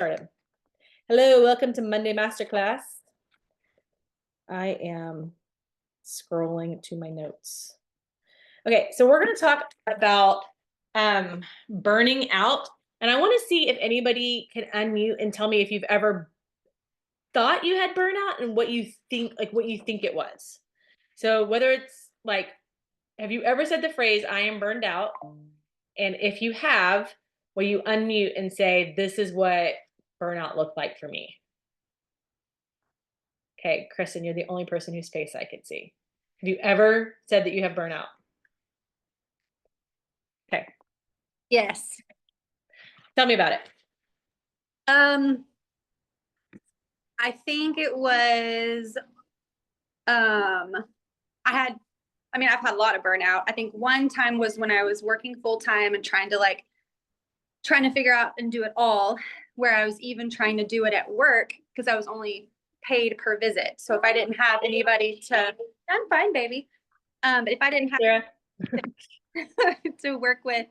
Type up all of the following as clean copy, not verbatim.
Started. Hello, welcome to Monday Masterclass. I am scrolling to my notes. Okay, so we're going to talk about burning out, and I want to see if anybody can unmute and tell me if you've ever thought you had burnout and what you think, it was. So whether it's like, have you ever said the phrase "I am burned out"? And if you have, will you unmute and say, "This is what burnout looked like for me"? Okay, Kristen, you're the only person whose face I can see. Have you ever said that you have burnout? Okay. Yes. Tell me about it. I think it was, I've had a lot of burnout. I think one time was when I was working full time and trying to figure out and do it all, where I was even trying to do it at work because I was only paid per visit. So if I didn't have anybody I'm fine, baby. But if I didn't have to work with,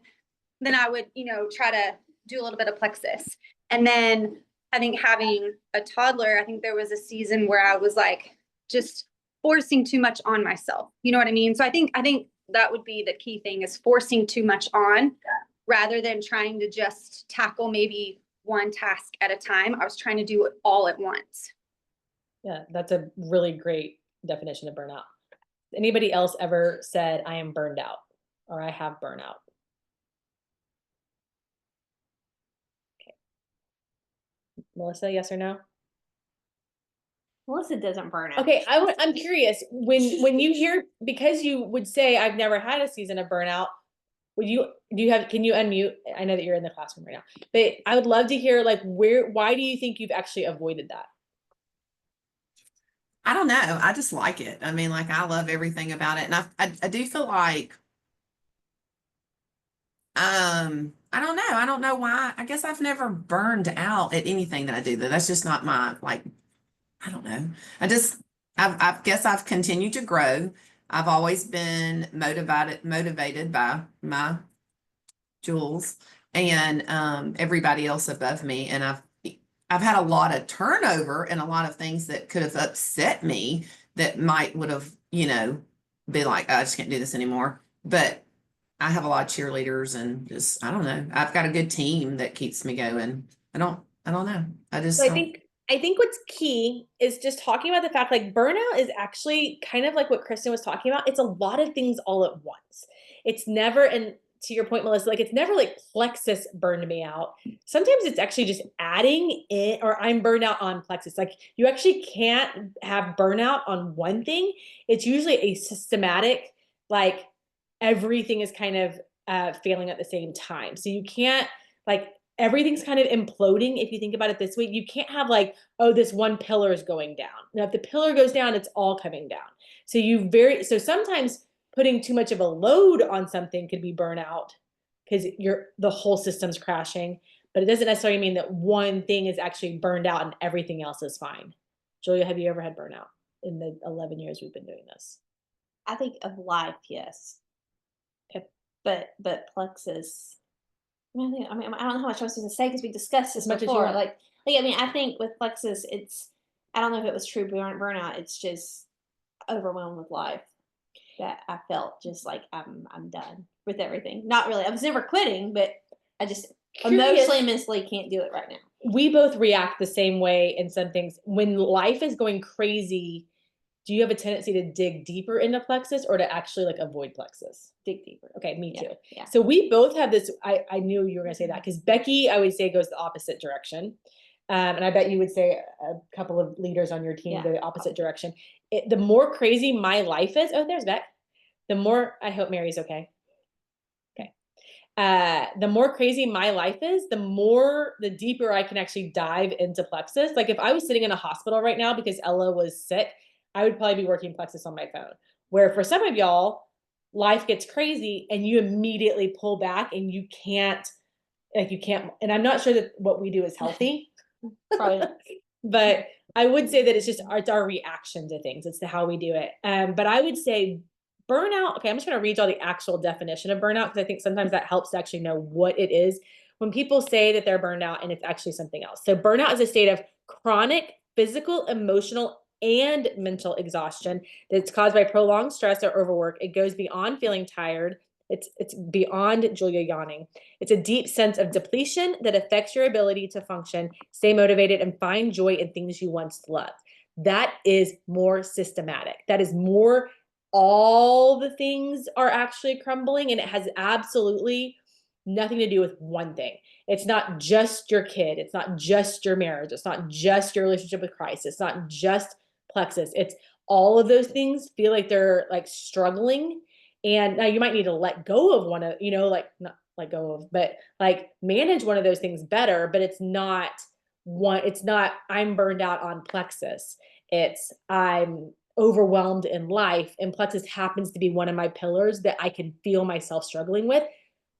then I would, try to do a little bit of plexus. And then I think having a toddler, I think there was a season where I was like just forcing too much on myself. You know what I mean? So I think that would be the key thing, is forcing too much on rather than trying to just tackle maybe one task at a time. I was trying to do it all at once. Yeah, that's a really great definition of burnout. Anybody else ever said, "I am burned out" or "I have burnout"? Okay. Melissa, yes or no? Melissa doesn't burn out. Okay, I'm curious, when you hear, because you would say I've never had a season of burnout, can you unmute? I know that you're in the classroom right now, but I would love to hear, like, why do you think you've actually avoided that? I don't know. I just like it. I mean, like, I love everything about it. And I do feel like, I don't know. I don't know why. I guess I've never burned out at anything that I do. That's just not my, like, I don't know. I guess I've continued to grow. I've always been motivated by my Jules and everybody else above me. And I've had a lot of turnover and a lot of things that could have upset me that would have, be like, oh, I just can't do this anymore. But I have a lot of cheerleaders and just, I don't know. I've got a good team that keeps me going. I don't know. I think what's key is just talking about the fact, like, burnout is actually kind of like what Kristen was talking about. It's a lot of things all at once. It's never, and to your point, Melissa, like, it's never like plexus burned me out. Sometimes it's actually just adding in, or I'm burned out on plexus. Like, you actually can't have burnout on one thing. It's usually a systematic, like, everything is kind of failing at the same time. So you can't, like, everything's kind of imploding. If you think about it this way, you can't have, like, oh, this one pillar is going down. Now, if the pillar goes down, it's all coming down. So sometimes putting too much of a load on something could be burnout because the whole system's crashing, but it doesn't necessarily mean that one thing is actually burned out and everything else is fine. Julia, have you ever had burnout in the 11 years we've been doing this? I think of life, yes. Okay. But plexus, I don't know how much I was going to say because we discussed this As before. I think with plexus, I don't know if it was true burnout. It's just overwhelmed with life that I felt just like I'm done with everything. Not really. I was never quitting, but I just emotionally and mentally can't do it right now. We both react the same way in some things. When life is going crazy, do you have a tendency to dig deeper into plexus or to actually, like, avoid plexus? Dig deeper. Okay, me too. Yeah. So we both have this. I knew you were going to say that because Becky, I would say, goes the opposite direction. And I bet you would say a couple of leaders on your team go the opposite direction. The more crazy my life is, oh, there's Beck. The more, I hope Mary's okay. Okay. The more crazy my life is, the deeper I can actually dive into plexus. Like, if I was sitting in a hospital right now because Ella was sick, I would probably be working plexus on my phone. Where for some of y'all, life gets crazy and you immediately pull back and you can't, and I'm not sure that what we do is healthy. Probably not. But I would say that it's our reaction to things. It's how we do it. But I would say burnout. Okay, I'm just going to read y'all the actual definition of burnout because I think sometimes that helps to actually know what it is. when people say that they're burned out and it's actually something else. So burnout is a state of chronic physical, emotional, and mental exhaustion that's caused by prolonged stress or overwork. It goes beyond feeling tired. It's beyond Julia yawning. It's a deep sense of depletion that affects your ability to function, stay motivated, and find joy in things you once loved. That is more systematic. That is more, all the things are actually crumbling, and it has absolutely nothing to do with one thing. It's not just your kid. It's not just your marriage. It's not just your relationship with Christ. It's not just plexus. It's all of those things feel like they're like struggling. And now you might need to let go of one of, like not let go of, but like manage one of those things better. But it's not I'm burned out on plexus. It's I'm overwhelmed in life, and plexus happens to be one of my pillars that I can feel myself struggling with.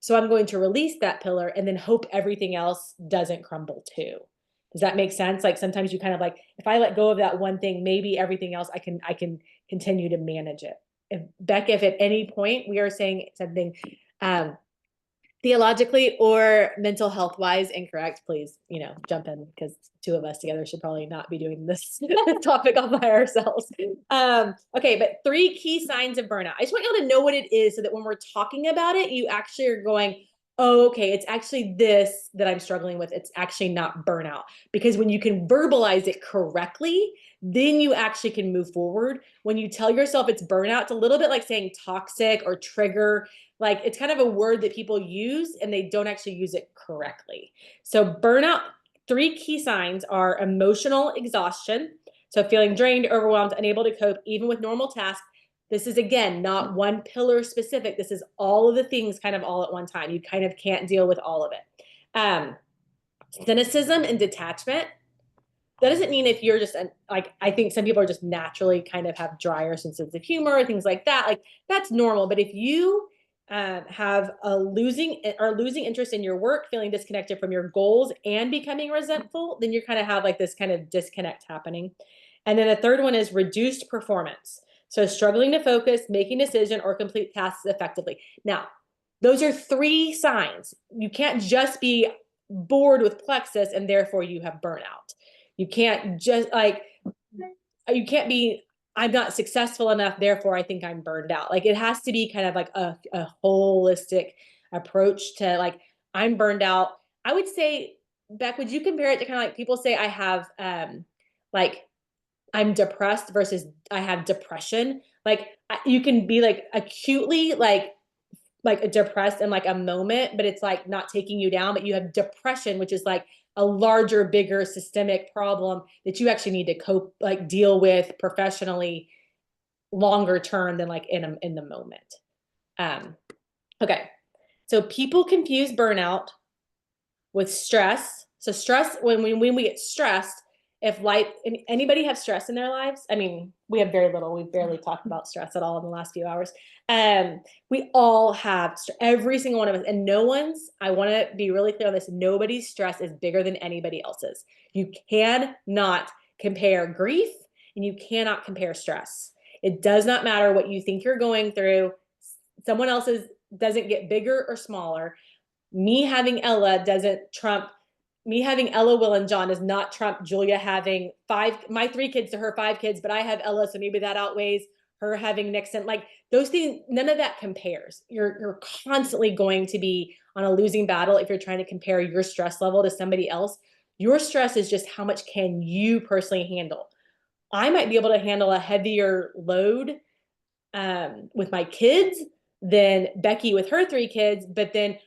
So I'm going to release that pillar and then hope everything else doesn't crumble too. Does that make sense? Like sometimes you kind of like, if I let go of that one thing, maybe everything else I can continue to manage it. If Becca, if at any point we are saying something theologically or mental health wise incorrect, please, jump in, because two of us together should probably not be doing this topic all by ourselves. Okay, but 3 key signs of burnout. I just want y'all to know what it is so that when we're talking about it, you actually are going, oh, okay, it's actually this that I'm struggling with. It's actually not burnout. Because when you can verbalize it correctly, then you actually can move forward. When you tell yourself it's burnout, it's a little bit like saying toxic or trigger. Like it's kind of a word that people use and they don't actually use it correctly. So burnout, 3 key signs are emotional exhaustion. So feeling drained, overwhelmed, unable to cope, even with normal tasks. This is, again, not one pillar specific. This is all of the things kind of all at one time. You kind of can't deal with all of it. Cynicism and detachment. That doesn't mean if you're just like, I think some people are just naturally kind of have drier senses of humor or things like that. Like that's normal. But if you have losing interest in your work, feeling disconnected from your goals, and becoming resentful, then you kind of have like this kind of disconnect happening. And then the third one is reduced performance. So struggling to focus, making decision, or complete tasks effectively. Now, those are 3 signs. You can't just be bored with plexus and therefore you have burnout. You can't just you can't be, I'm not successful enough, therefore I think I'm burned out. Like it has to be kind of like a holistic approach to like, I'm burned out. I would say, Beck, would you compare it to kind of like people say I have like I'm depressed versus I have depression? Like you can be like acutely like depressed in like a moment, but it's like not taking you down. But you have depression, which is like a larger, bigger systemic problem that you actually need to cope, like deal with professionally longer term than like in the moment. Okay. So people confuse burnout with stress. So stress, when we get stressed, if anybody have stress in their lives? I mean, we have very little. We've barely talked about stress at all in the last few hours. We all have, every single one of us, and I want to be really clear on this, nobody's stress is bigger than anybody else's. You cannot compare grief and you cannot compare stress. It does not matter what you think you're going through. Someone else's doesn't get bigger or smaller. Me having Ella doesn't trump, me having Ella, Will, and John does not trump Julia having my 3 kids to her 5 kids, but I have Ella, so maybe that outweighs her having Nixon. Like those things, none of that compares. You're constantly going to be on a losing battle if you're trying to compare your stress level to somebody else. Your stress is just how much can you personally handle. I might be able to handle a heavier load with my kids than Becky with her 3 kids, but then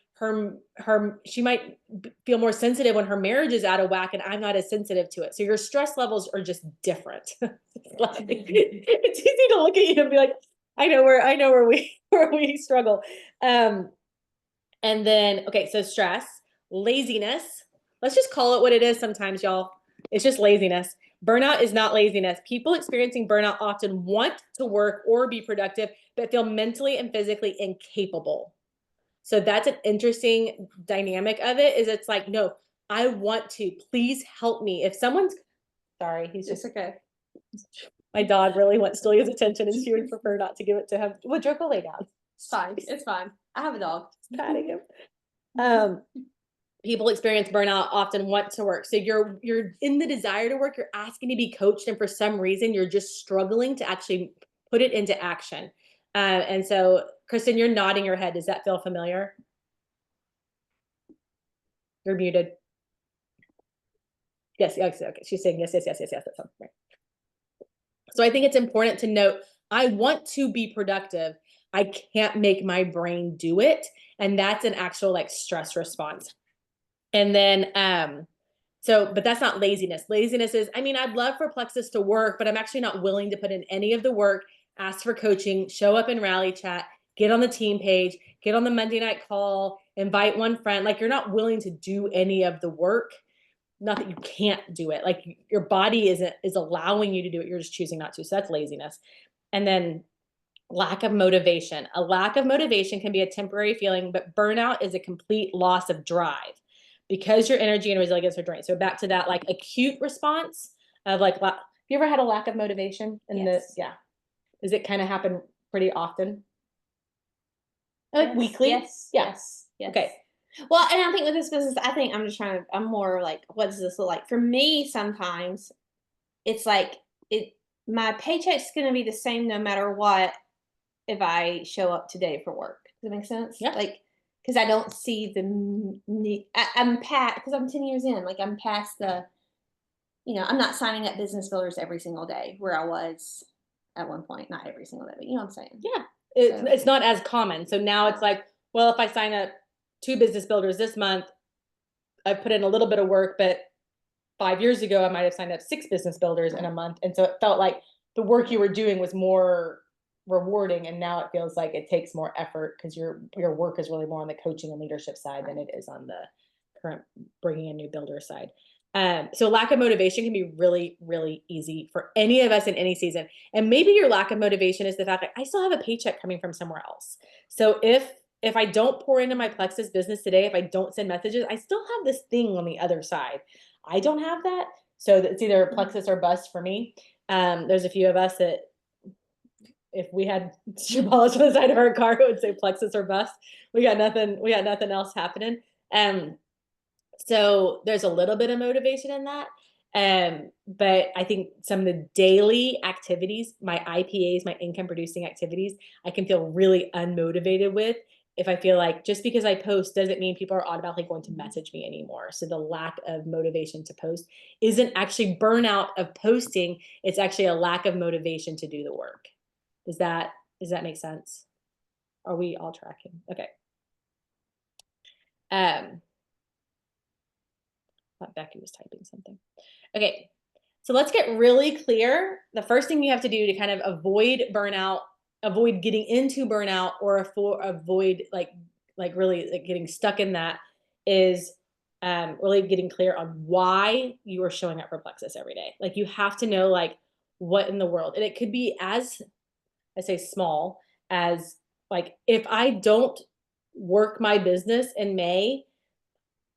she might feel more sensitive when her marriage is out of whack and I'm not as sensitive to it. So your stress levels are just different. It's easy to look at you and be like, I know where we struggle. And then, okay, so stress, laziness. Let's just call it what it is sometimes, y'all. It's just laziness. Burnout is not laziness. People experiencing burnout often want to work or be productive, but feel mentally and physically incapable. So that's an interesting dynamic of it, is it's like, no, I want to, please help me. If someone's, sorry, he's just okay. My dog really wants Julia's attention and she would prefer not to give it to him. Woodrow, go lay down. It's fine. It's fine. I have a dog. Patting him. people experience burnout often want to work. So you're in the desire to work, you're asking to be coached, and for some reason you're just struggling to actually put it into action. And so, Kristen, you're nodding your head. Does that feel familiar? You're muted. Yes, yes, okay. She's saying yes, yes, yes, yes, yes. That sounds right. So I think it's important to note, I want to be productive. I can't make my brain do it. And that's an actual like stress response. And then, but that's not laziness. Laziness is, I mean, I'd love for Plexus to work, but I'm actually not willing to put in any of the work, ask for coaching, show up in rally chat, get on the team page, get on the Monday night call, invite one friend. Like, you're not willing to do any of the work. Not that you can't do it. Like, your body is allowing you to do it. You're just choosing not to. So that's laziness. And then lack of motivation. A lack of motivation can be a temporary feeling, but burnout is a complete loss of drive because your energy and resilience are drained. So back to that, like, acute response of like, have you ever had a lack of motivation? Yes. Yeah. Does it kind of happen pretty often? Like Yes, weekly? Yes. Yeah. Yes. Yes. Okay. Well, and I think with this business, I'm more like, what does this look like? For me, sometimes it's like my paycheck's going to be the same no matter what if I show up today for work. Does that make sense? Yeah. Like, because I don't see the need. I'm past, because I'm 10 years in. Like, I'm past the, I'm not signing up business builders every single day where I was at one point. Not every single day, but you know what I'm saying? Yeah. It's not as common. So now it's like, well, if I sign up 2 business builders this month, I put in a little bit of work, but 5 years ago, I might have signed up 6 business builders in a month. And so it felt like the work you were doing was more rewarding. And now it feels like it takes more effort because your work is really more on the coaching and leadership side than it is on the current bringing in new builder side. So lack of motivation can be really, really easy for any of us in any season. And maybe your lack of motivation is the fact that I still have a paycheck coming from somewhere else. So if I don't pour into my Plexus business today, if I don't send messages, I still have this thing on the other side. I don't have that. So it's either Plexus or bust for me. There's a few of us that if we had shoe polish on the side of our car, it would say Plexus or bust. We got nothing else happening. So there's a little bit of motivation in that. But I think some of the daily activities, my IPAs, my income producing activities, I can feel really unmotivated with if I feel like just because I post doesn't mean people are automatically going to message me anymore. So the lack of motivation to post isn't actually burnout of posting. It's actually a lack of motivation to do the work. Does that make sense? Are we all tracking? Okay. Thought Becky was typing something. Okay, so let's get really clear. The first thing you have to do to kind of avoid burnout, avoid getting into burnout, or avoid like really like getting stuck in that is really getting clear on why you are showing up for Plexus every day. Like, you have to know like what in the world, and it could be as I say small as like, if I don't work my business in May,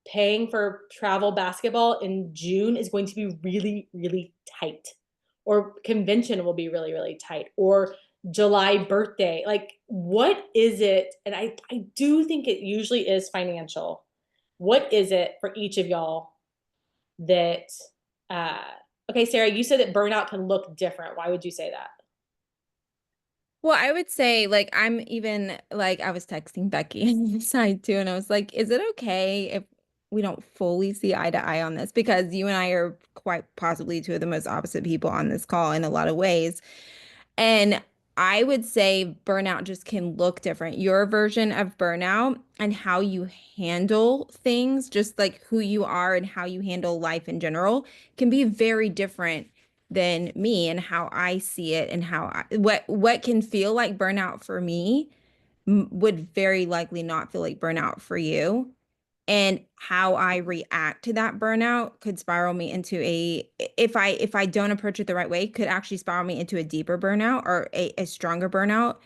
paying for travel basketball in June is going to be really, really tight, or convention will be really, really tight, or July birthday. Like, what is it? And I do think it usually is financial. What is it for each of y'all that, okay, Sarah, you said that burnout can look different. Why would you say that? Well, I would say, like, I'm even, like, I was texting Becky on the side too, and I was like, is it okay if we don't fully see eye to eye on this? Because you and I are quite possibly two of the most opposite people on this call in a lot of ways. And I would say burnout just can look different. Your version of burnout and how you handle things, just like who you are and how you handle life in general, can be very different than me and how I see it, and how what can feel like burnout for me would very likely not feel like burnout for you. And how I react to that burnout could spiral me into if I don't approach it the right way, could actually spiral me into a deeper burnout or a stronger burnout.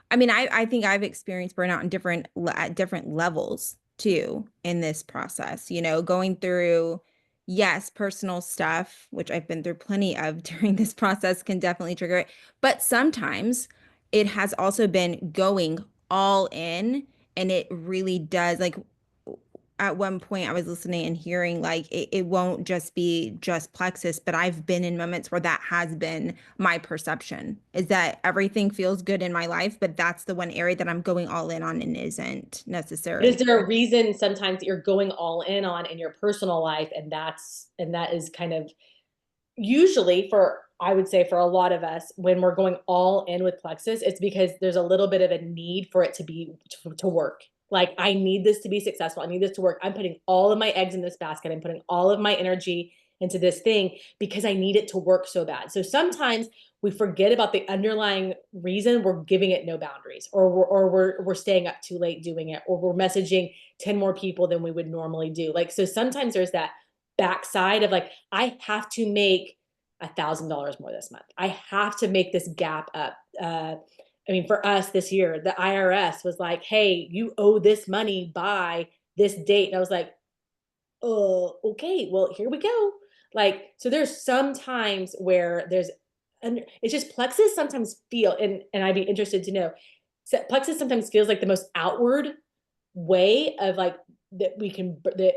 I mean, I think I've experienced burnout in at different levels too in this process, going through, yes, personal stuff, which I've been through plenty of during this process, can definitely trigger it. But sometimes it has also been going all in, and it really does, like, at one point I was listening and hearing like it won't just be just plexus, but I've been in moments where that has been my perception, is that everything feels good in my life, but that's the one area that I'm going all in on and isn't necessarily. Is there a reason sometimes that you're going all in on in your personal life, and that is kind of usually for, I would say for a lot of us, when we're going all in with plexus, it's because there's a little bit of a need for it to work. Like, I need this to be successful. I need this to work. I'm putting all of my eggs in this basket. I'm putting all of my energy into this thing because I need it to work so bad. So sometimes we forget about the underlying reason we're giving it no boundaries, or we're staying up too late doing it, or we're messaging 10 more people than we would normally do. Like, so sometimes there's that backside of like, I have to make $1,000 more this month. I have to make this gap up. I mean, for us this year, the IRS was like, hey, you owe this money by this date. And I was like, oh, okay, well, here we go. Like, so there's some times where it's just plexus sometimes feel, and I'd be interested to know, so plexus sometimes feels like the most outward way of like, that we can put the,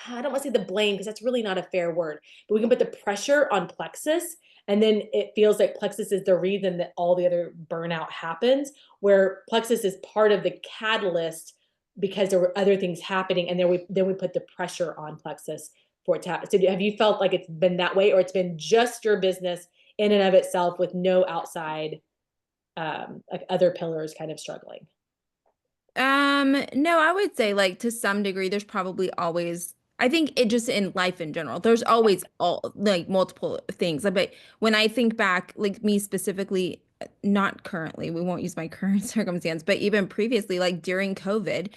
I don't want to say the blame, because that's really not a fair word, but we can put the pressure on plexus, and then it feels like plexus is the reason that all the other burnout happens, where plexus is part of the catalyst because there were other things happening, and then we put the pressure on plexus for it to happen. So have you felt like it's been that way, or it's been just your business in and of itself with no outside like other pillars kind of struggling? No, I would say like to some degree, there's probably always, I think it just in life in general, there's always all like multiple things. But when I think back, like me specifically, not currently, we won't use my current circumstance, but even previously, like during COVID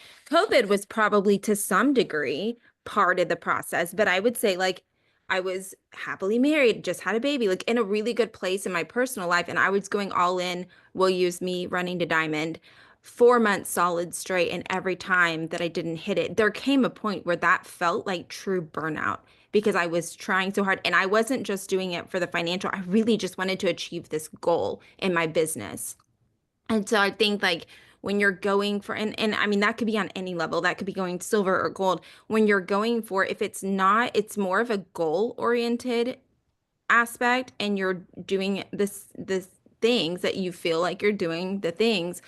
was probably to some degree part of the process. But I would say like I was happily married, just had a baby, like in a really good place in my personal life. And I was going all in, we'll use me running to Diamond. 4 months solid straight, and every time that I didn't hit it, there came a point where that felt like true burnout because I was trying so hard, and I wasn't just doing it for the financial. I really just wanted to achieve this goal in my business. And so I think like when you're going for, and I mean that could be on any level, that could be going silver or gold. When you're going for, if it's not, it's more of a goal oriented aspect, and you're doing this things that you feel like you're doing the things,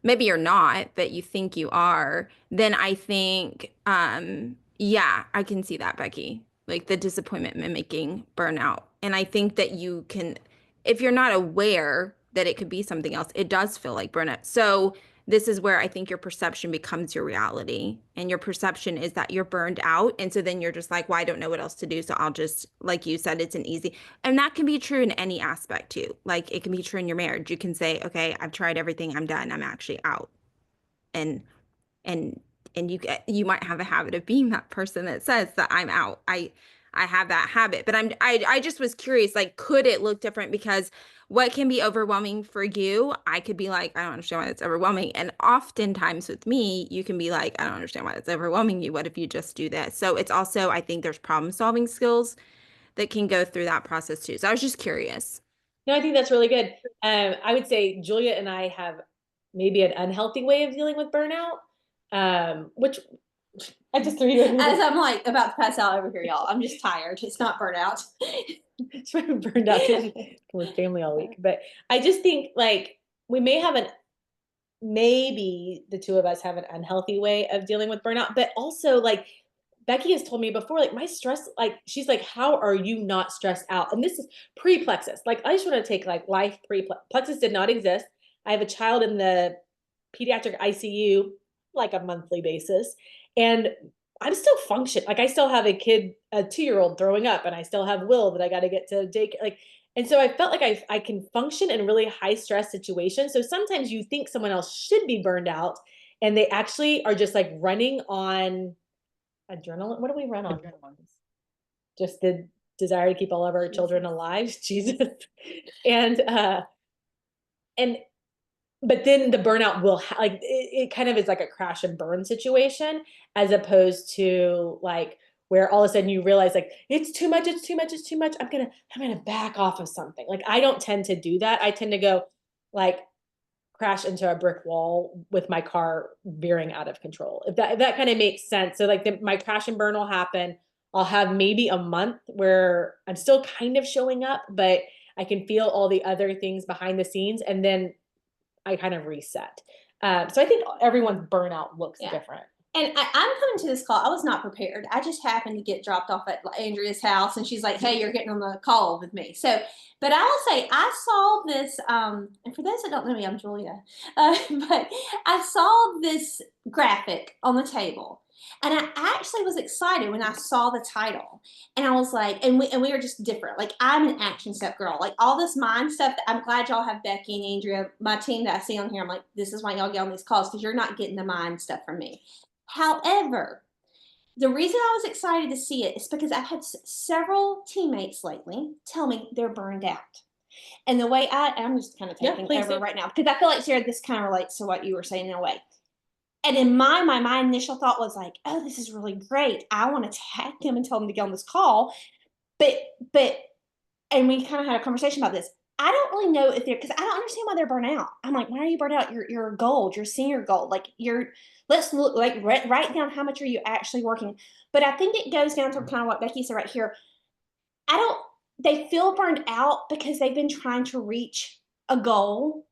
maybe you're not, but you think you are, then I think, yeah, I can see that, Becky, like the disappointment mimicking burnout. And I think that you can, if you're not aware that it could be something else, it does feel like burnout. So this is where I think your perception becomes your reality. And your perception is that you're burned out. And so then you're just like, well, I don't know what else to do. So I'll just, like you said, it's an easy, and that can be true in any aspect too. Like it can be true in your marriage. You can say, okay, I've tried everything, I'm done, I'm actually out. And and you might have a habit of being that person that says that I'm out. I have that habit, but I just was curious, like, could it look different? Because what can be overwhelming for you, I could be like, I don't understand why that's overwhelming. And oftentimes with me, you can be like, I don't understand why that's overwhelming you. What if you just do this? So it's also, I think there's problem solving skills that can go through that process too. So I was just curious. No, I think that's really good. I would say Julia and I have maybe an unhealthy way of dealing with burnout, which I just threw you in. As I'm like about to pass out over here, y'all. I'm just tired. It's not burnout. It's burned out with family all week. But I just think like we may have maybe the two of us have an unhealthy way of dealing with burnout, but also like Becky has told me before, like my stress, like she's like, how are you not stressed out? And this is pre-plexus. Like I just want to take like life pre-plexus did not exist. I have a child in the pediatric ICU like a monthly basis, and I'm still function. Like I still have a kid, a 2-year-old throwing up, and I still have Will that I got to get to daycare. Like, and so I felt like I can function in really high stress situations. So sometimes you think someone else should be burned out, and they actually are just like running on adrenaline. What do we run on? Just the desire to keep all of our children alive. Jesus. And but then the burnout will like it kind of is like a crash and burn situation, as opposed to like where all of a sudden you realize like it's too much, it's too much, it's too much. I'm gonna back off of something. Like I don't tend to do that. I tend to go like crash into a brick wall with my car veering out of control. If that kind of makes sense. So like my crash and burn will happen. I'll have maybe a month where I'm still kind of showing up, but I can feel all the other things behind the scenes, and then I kind of reset. So I think everyone's burnout looks different. And I'm coming to this call. I was not prepared. I just happened to get dropped off at Andrea's house, and she's like, "Hey, you're getting on the call with me." So, but I will say, I saw this. And for those that don't know me, I'm Julia. But I saw this graphic on the table, and I actually was excited when I saw the title. And I was like, and we are just different. Like, I'm an action step girl. Like, all this mind stuff. I'm glad y'all have Becky and Andrea, my team that I see on here. I'm like, this is why y'all get on these calls, because you're not getting the mind stuff from me. However, the reason I was excited to see it is because I've had several teammates lately tell me they're burned out. And the way I'm just kind of taking over right now, because I feel like, Sarah, this kind of relates to what you were saying in a way. And in my initial thought was like, oh, this is really great. I want to tag them and tell them to get on this call. But, and we kind of had a conversation about this. I don't really know if they're, because I don't understand why they're burnt out. I'm like, why are you burnt out? You're gold, you're senior gold. Like, let's look, like, write down how much are you actually working. But I think it goes down to kind of what Becky said right here. They feel burned out because they've been trying to reach a goal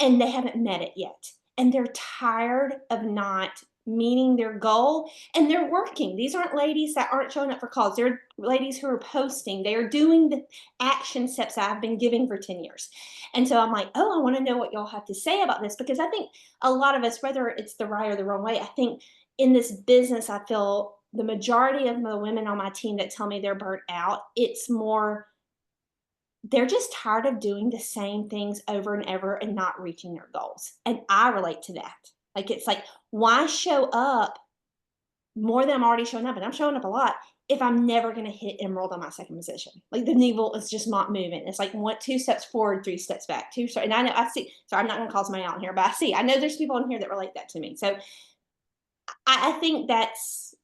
and they haven't met it yet. And they're tired of not meeting their goal, and they're working. These aren't ladies that aren't showing up for calls. They're ladies who are posting. They are doing the action steps I've been giving for 10 years. And so I'm like, oh, I want to know what y'all have to say about this, because I think a lot of us, whether it's the right or the wrong way, I think in this business, I feel the majority of the women on my team that tell me they're burnt out, it's more, they're just tired of doing the same things over and over and not reaching their goals. And I relate to that. Like, it's like, why show up more than I'm already showing up? And I'm showing up a lot if I'm never going to hit emerald on my second position. Like, the needle is just not moving. It's like 2 steps forward, 3 steps back. And I know, I see, so I'm not going to call somebody out here, but I know there's people in here that relate that to me. So I think that's,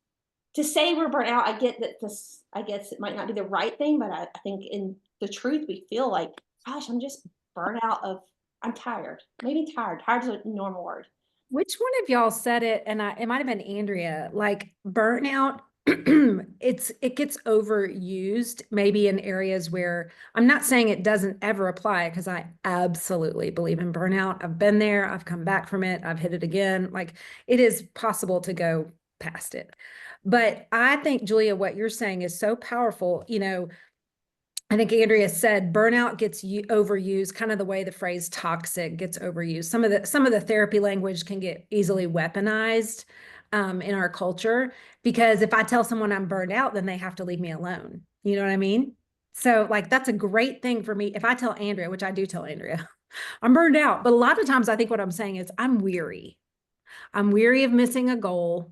to say we're burnt out, I get that this, I guess it might not be the right thing, but I think in the truth, we feel like, gosh, I'm just burnt out of, I'm tired. Maybe tired. Tired is a normal word. Which one of y'all said it? And it might have been Andrea, like, burnout, it gets overused maybe in areas where, I'm not saying it doesn't ever apply, because I absolutely believe in burnout. I've been there, I've come back from it, I've hit it again. Like, it is possible to go past it. But I think, Julia, what you're saying is so powerful. You know, I think Andrea said burnout gets overused, kind of the way the phrase toxic gets overused. Some of the therapy language can get easily weaponized in our culture, because if I tell someone I'm burned out, then they have to leave me alone. You know what I mean? So, like, that's a great thing for me. If I tell Andrea, which I do tell Andrea, I'm burned out. But a lot of times I think what I'm saying is I'm weary. I'm weary of missing a goal.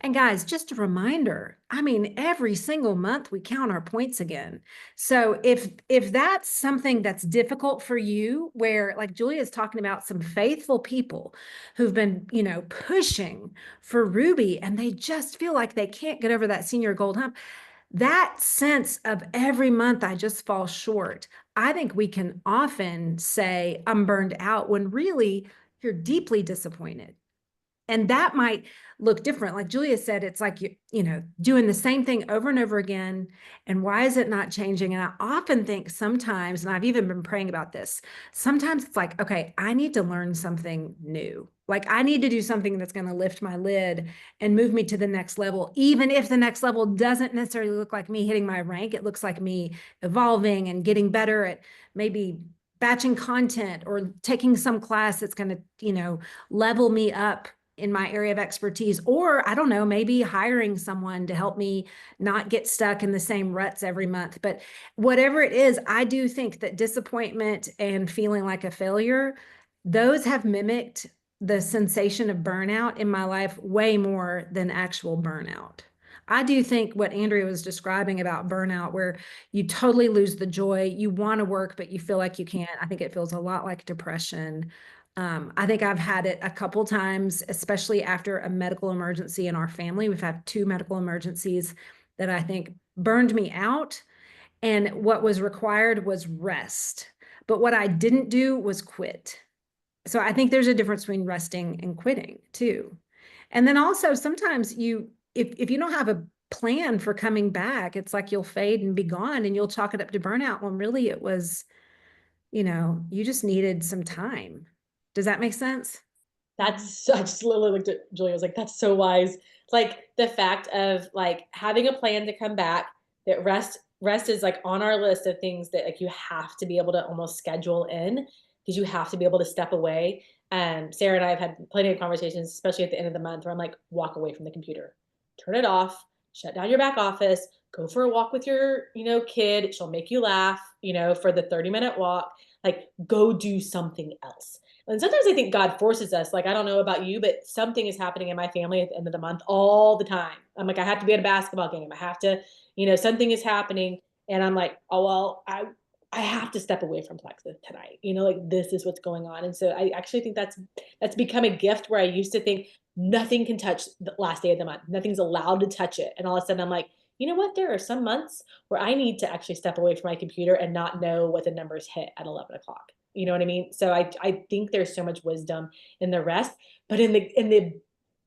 And guys, just a reminder, I mean, every single month we count our points again. So if that's something that's difficult for you, where, like Julia is talking about, some faithful people who've been, you know, pushing for Ruby, and they just feel like they can't get over that senior gold hump, that sense of every month I just fall short, I think we can often say I'm burned out when really you're deeply disappointed. And that might look different. Like Julia said, it's like, you know, doing the same thing over and over again. And why is it not changing? And I often think sometimes, and I've even been praying about this, sometimes it's like, okay, I need to learn something new. Like, I need to do something that's going to lift my lid and move me to the next level. Even if the next level doesn't necessarily look like me hitting my rank, it looks like me evolving and getting better at maybe batching content or taking some class that's going to, you know, level me up in my area of expertise, or I don't know, maybe hiring someone to help me not get stuck in the same ruts every month. But whatever it is, I do think that disappointment and feeling like a failure, those have mimicked the sensation of burnout in my life way more than actual burnout. I do think what Andrea was describing about burnout, where you totally lose the joy, you want to work, but you feel like you can't. I think it feels a lot like depression. I think I've had it a couple times, especially after a medical emergency in our family. We've had 2 medical emergencies that I think burned me out. And what was required was rest. But what I didn't do was quit. So I think there's a difference between resting and quitting too. And then also sometimes if you don't have a plan for coming back, it's like you'll fade and be gone and you'll chalk it up to burnout when really it was, you just needed some time. Does that make sense? I just literally looked at Julia. I was like, that's so wise. Like the fact of like having a plan to come back, that rest is like on our list of things that like you have to be able to almost schedule in because you have to be able to step away. Sarah and I have had plenty of conversations, especially at the end of the month, where I'm like, walk away from the computer, turn it off, shut down your back office, go for a walk with your, kid. She'll make you laugh, for the 30-minute walk. Like, go do something else. And sometimes I think God forces us. Like, I don't know about you, but something is happening in my family at the end of the month all the time. I'm like, I have to be at a basketball game. I have to, something is happening. And I'm like, oh, well, I have to step away from Plexus tonight. Like this is what's going on. And so I actually think that's become a gift where I used to think nothing can touch the last day of the month. Nothing's allowed to touch it. And all of a sudden I'm like, you know what? There are some months where I need to actually step away from my computer and not know what the numbers hit at 11 o'clock. You know what I mean? So I think there's so much wisdom in the rest, but in the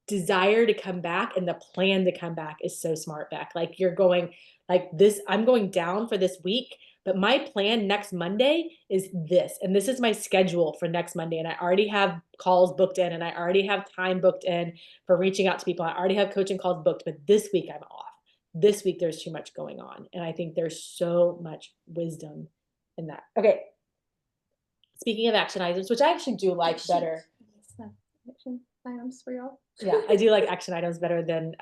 desire to come back and the plan to come back is so smart, Beck. Like you're going like this, I'm going down for this week, but my plan next Monday is this, and this is my schedule for next Monday. And I already have calls booked in and I already have time booked in for reaching out to people. I already have coaching calls booked, but this week I'm off. This week there's too much going on. And I think there's so much wisdom in that. Okay. Speaking of action items, which I actually do like better. Action items for y'all. Yeah, I do like action items better than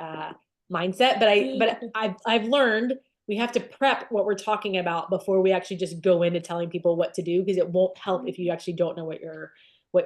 mindset, but I've learned we have to prep what we're talking about before we actually just go into telling people what to do, because it won't help if you actually don't know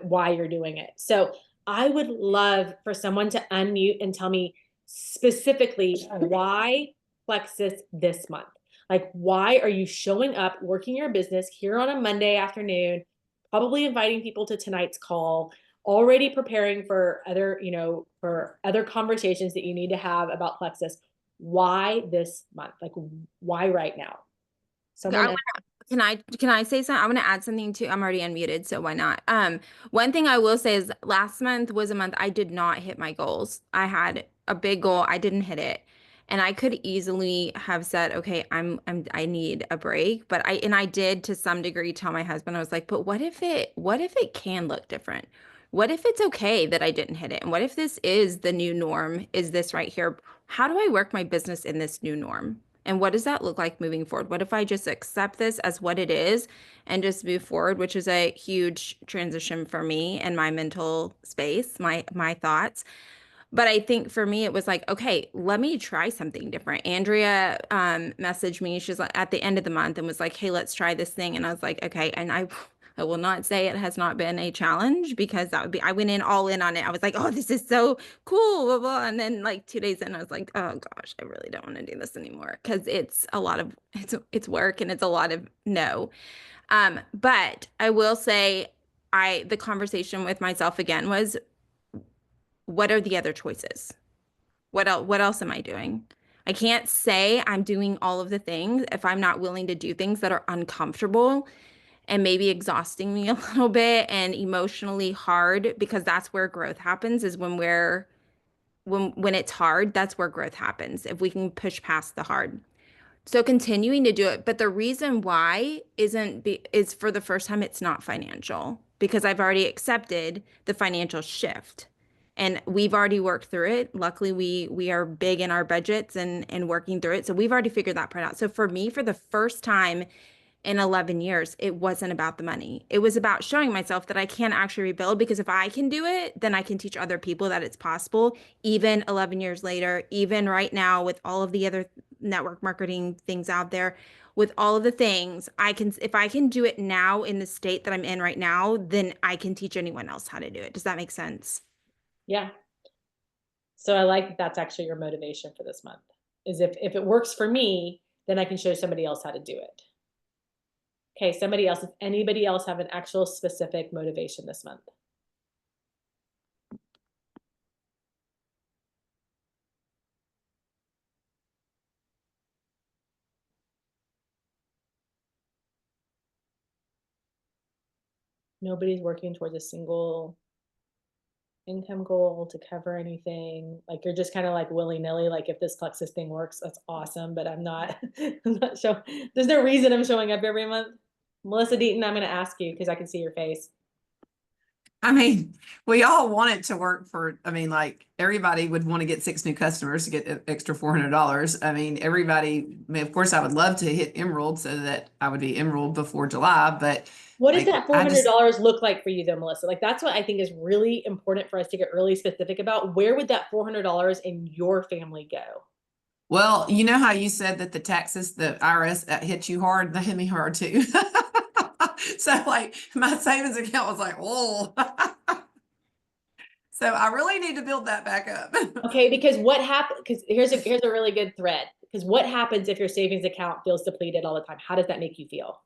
why you're doing it. So I would love for someone to unmute and tell me specifically why Plexus this month. Like, why are you showing up, working your business here on a Monday afternoon, probably inviting people to tonight's call, already preparing for other conversations that you need to have about Plexus? Why this month? Like, why right now? Can I say something? I want to add something too. I'm already unmuted, so why not? One thing I will say is last month was a month I did not hit my goals. I had a big goal, I didn't hit it. And I could easily have said, okay, I need a break. But I did to some degree tell my husband, I was like, but what if it can look different? What if it's okay that I didn't hit it? And what if this is the new norm? Is this right here? How do I work my business in this new norm? And what does that look like moving forward? What if I just accept this as what it is and just move forward, which is a huge transition for me and my mental space, my thoughts. But I think for me, it was like, okay, let me try something different. Andrea messaged me. She's like at the end of the month and was like, hey, let's try this thing. And I was like, okay. And I will not say it has not been a challenge, because I went in all in on it. I was like, oh, this is so cool, blah, blah. And then like 2 days in, I was like, oh gosh, I really don't want to do this anymore, because it's a lot of, it's work and it's a lot of no. But I will say the conversation with myself again was, what are the other choices? What else am I doing? I can't say I'm doing all of the things if I'm not willing to do things that are uncomfortable and maybe exhausting me a little bit and emotionally hard, because that's where growth happens, is when it's hard, that's where growth happens, if we can push past the hard. So continuing to do it. But the reason why is for the first time, it's not financial, because I've already accepted the financial shift and we've already worked through it. Luckily, we are big in our budgets and working through it. So we've already figured that part out. So for me, for the first time in 11 years, it wasn't about the money. It was about showing myself that I can actually rebuild, because if I can do it, then I can teach other people that it's possible. Even 11 years later, even right now with all of the other network marketing things out there, with all of the things, if I can do it now in the state that I'm in right now, then I can teach anyone else how to do it. Does that make sense? Yeah. So I like that that's actually your motivation for this month, is if it works for me, then I can show somebody else how to do it. Okay, somebody else, if anybody else have an actual specific motivation this month? nobody's working towards a single income goal to cover anything. Like you're just kind of like willy-nilly, like if this Plexus thing works, that's awesome, but I'm not showing, there's no reason I'm showing up every month. Melissa Deaton, I'm going to ask you because I can see your face. I mean, we all want it to work for, I mean, like everybody would want to get 6 new customers to get an extra $400. I mean, everybody, I mean, of course I would love to hit Emerald so that I would be Emerald before July, but what does like, that $400 look like for you though, Melissa? Like that's what I think is really important for us to get really specific about. Where would that $400 in your family go? Well, you know how you said that the taxes, the IRS hit you hard, that hit me hard too. So like my savings account was like, oh. So I really need to build that back up. Okay, because what happens, because here's a really good thread. Because what happens if your savings account feels depleted all the time? How does that make you feel?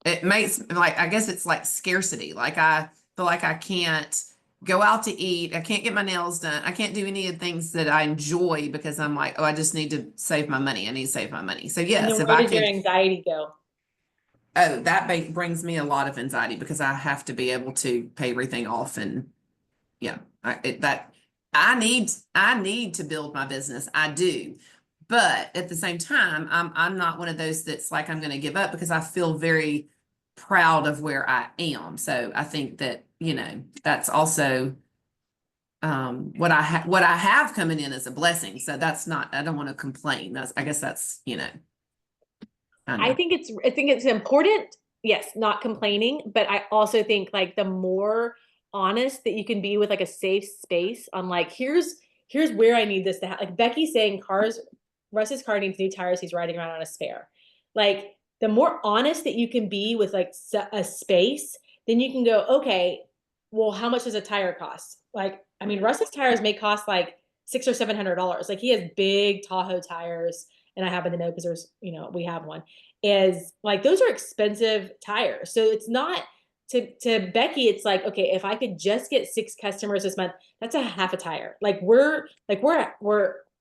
It makes like, I guess it's like scarcity. Like I feel like I can't go out to eat. I can't get my nails done. I can't do any of the things that I enjoy because I'm like, oh, I just need to save my money. I need to save my money. So yes, And then if where I does your could, anxiety go? oh, that brings me a lot of anxiety because I have to be able to pay everything off. And yeah, I need to build my business. I do. But at the same time, I'm not one of those that's like, I'm going to give up because I feel very proud of where I am. So I think that, you know, that's also what I have coming in as a blessing. So that's not, I don't want to complain. I guess that's, you know. I think it's important, yes, not complaining, but I also think like the more honest that you can be with like a safe space on like, here's where I need this to happen. Like Becky saying Russ's car needs new tires, he's riding around on a spare. Like the more honest that you can be with like a space, then you can go, okay, well, how much does a tire cost? Like, I mean, Russ's tires may cost like $600 or $700. Like he has big Tahoe tires, and I happen to know because there's, you know, we have one. Is like those are expensive tires. So it's not to Becky, it's like, okay, if I could just get 6 customers this month, that's a half a tire. Like we're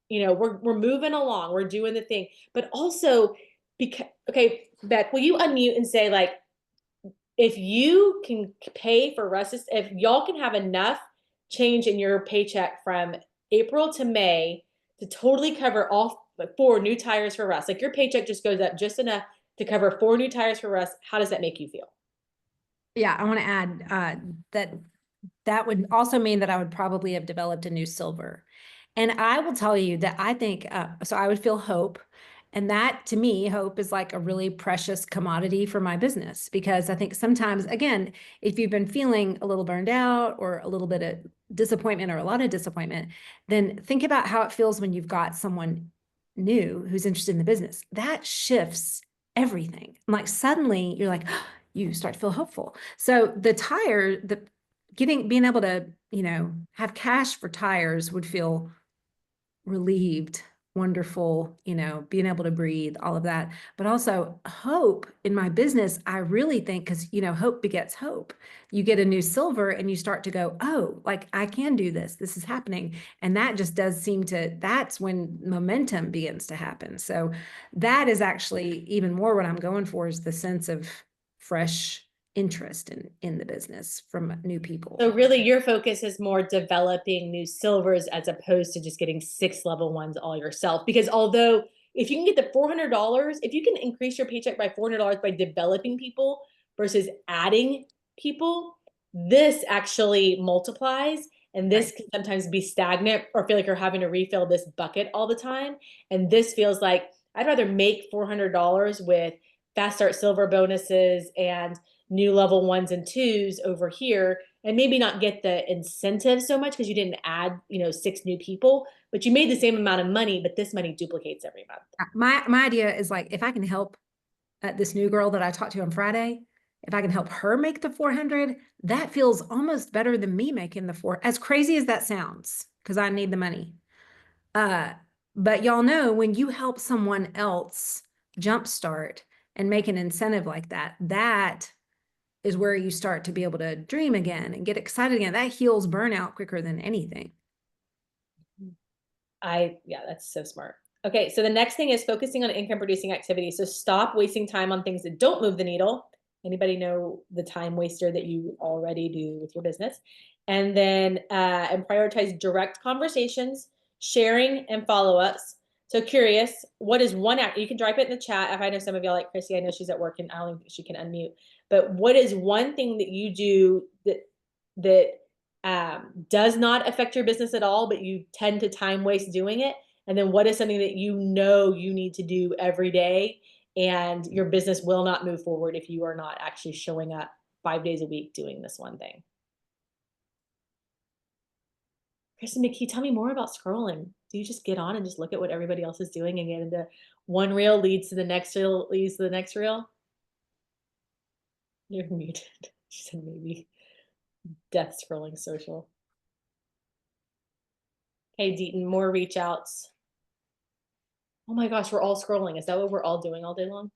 you know, we're moving along, we're doing the thing. But also because okay, Beck, will you unmute and say like, if you can pay for Russ's, if y'all can have enough change in your paycheck from April to May to totally cover all like 4 new tires for Russ, like your paycheck just goes up just enough to cover 4 new tires for Russ, how does that make you feel? Yeah, I want to add that would also mean that I would probably have developed a new silver. And I will tell you that I think, so I would feel hope. And that to me, hope is like a really precious commodity for my business, because I think sometimes, again, if you've been feeling a little burned out or a little bit of disappointment or a lot of disappointment, then think about how it feels when you've got someone new who's interested in the business. That shifts everything. Like suddenly you're like, you start to feel hopeful. So being able to, you know, have cash for tires would feel relieved, wonderful, you know, being able to breathe, all of that. But also hope in my business, I really think, because, you know, hope begets hope. You get a new silver and you start to go, oh, like I can do this. This is happening. And that just does seem to, that's when momentum begins to happen. So that is actually even more what I'm going for, is the sense of fresh interest in the business from new people. So really your focus is more developing new silvers as opposed to just getting 6 level 1s all yourself. Because although if you can get the $400, if you can increase your paycheck by $400 by developing people versus adding people, this actually multiplies. And this can sometimes be stagnant or feel like you're having to refill this bucket all the time. And this feels like I'd rather make $400 with fast start silver bonuses and new level 1s and 2s over here, and maybe not get the incentive so much because you didn't add, you know, 6 new people, but you made the same amount of money, but this money duplicates every month. My idea is like, if I can help this new girl that I talked to on Friday, if I can help her make the 400, that feels almost better than me making the 4, as crazy as that sounds, because I need the money. But y'all know, when you help someone else jumpstart and make an incentive like that, that is where you start to be able to dream again and get excited again. That heals burnout quicker than anything. Yeah, that's so smart. Okay, so the next thing is focusing on income producing activities. So stop wasting time on things that don't move the needle Anybody know the time waster that you already do with your business? And then, and prioritize direct conversations, sharing, and follow-ups. So curious, what is one act? You can drop it in the chat. If I know some of y'all like Chrissy, I know she's at work and I don't think she can unmute. But what is one thing that you do that does not affect your business at all, but you tend to time waste doing it? And then what is something that you know you need to do every day, and your business will not move forward if you are not actually showing up 5 days a week doing this one thing? Kristen McKee, tell me more about scrolling. Do you just get on and just look at what everybody else is doing and get into one reel leads to the next reel leads to the next reel? You're muted. She said maybe. Death scrolling social. Hey, Deaton, more reach outs. Oh my gosh, we're all scrolling. Is that what we're all doing all day long?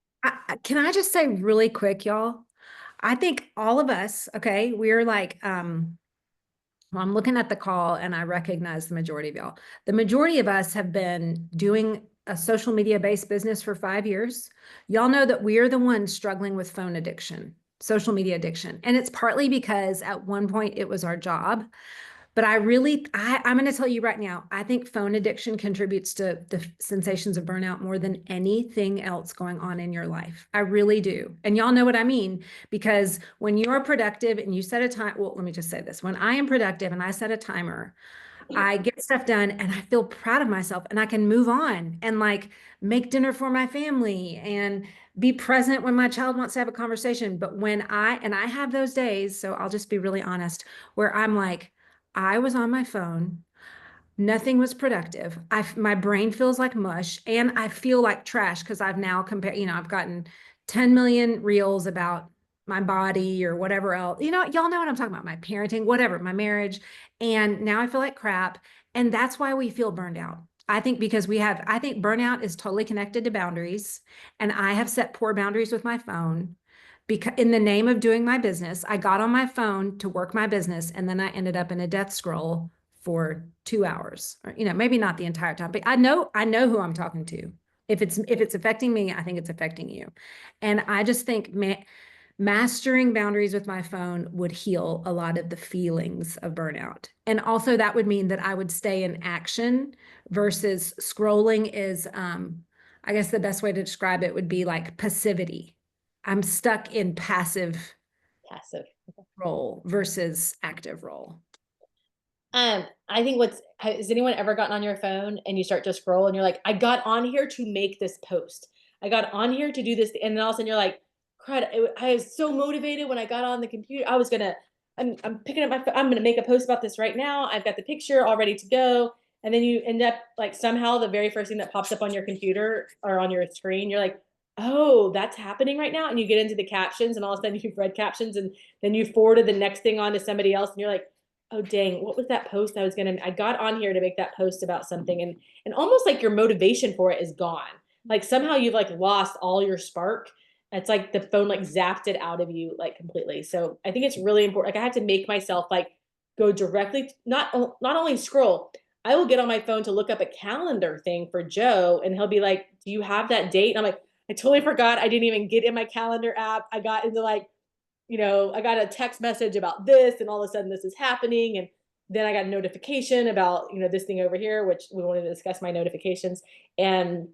Can I just say really quick, y'all? I think all of us, okay, we're like, well, I'm looking at the call and I recognize the majority of y'all. The majority of us have been doing a social media based business for 5 years. Y'all know that we're the ones struggling with phone addiction, social media addiction. And it's partly because at one point it was our job. But I'm going to tell you right now, I think phone addiction contributes to the sensations of burnout more than anything else going on in your life. I really do. And y'all know what I mean, because when you're productive and you set a time, well, let me just say this. When I am productive and I set a timer, I get stuff done and I feel proud of myself and I can move on and like make dinner for my family and be present when my child wants to have a conversation. But when I have those days, so I'll just be really honest, where I'm like, I was on my phone, nothing was productive. My brain feels like mush and I feel like trash because I've now compared, I've gotten 10 million reels about my body or whatever else. Y'all know what I'm talking about, my parenting, whatever, my marriage. And now I feel like crap. And that's why we feel burned out. I think because I think burnout is totally connected to boundaries. And I have set poor boundaries with my phone. Because in the name of doing my business, I got on my phone to work my business, and then I ended up in a death scroll for 2 hours, or, maybe not the entire time, but I know who I'm talking to. If it's affecting me, I think it's affecting you. And I just think mastering boundaries with my phone would heal a lot of the feelings of burnout. And also that would mean that I would stay in action versus scrolling is, I guess the best way to describe it would be like passivity. I'm stuck in passive role versus active role. I think has anyone ever gotten on your phone and you start to scroll and you're like, I got on here to make this post. I got on here to do this. And then all of a sudden you're like, crud, I was so motivated when I got on the computer. I'm picking up my phone. I'm going to make a post about this right now. I've got the picture all ready to go. And then you end up like somehow the very first thing that pops up on your computer or on your screen, you're like, oh, that's happening right now. And you get into the captions and all of a sudden you've read captions and then you forwarded the next thing on to somebody else. And you're like, oh, dang, what was that post I got on here to make that post about something. And almost like your motivation for it is gone. Like somehow you've like lost all your spark. It's like the phone like zapped it out of you like completely. So I think it's really important. Like I had to make myself like go directly, not only scroll, I will get on my phone to look up a calendar thing for Joe and he'll be like, do you have that date? And I'm like, I totally forgot. I didn't even get in my calendar app. I got into like, I got a text message about this and all of a sudden this is happening. And then I got a notification about, this thing over here, which we wanted to discuss my notifications. And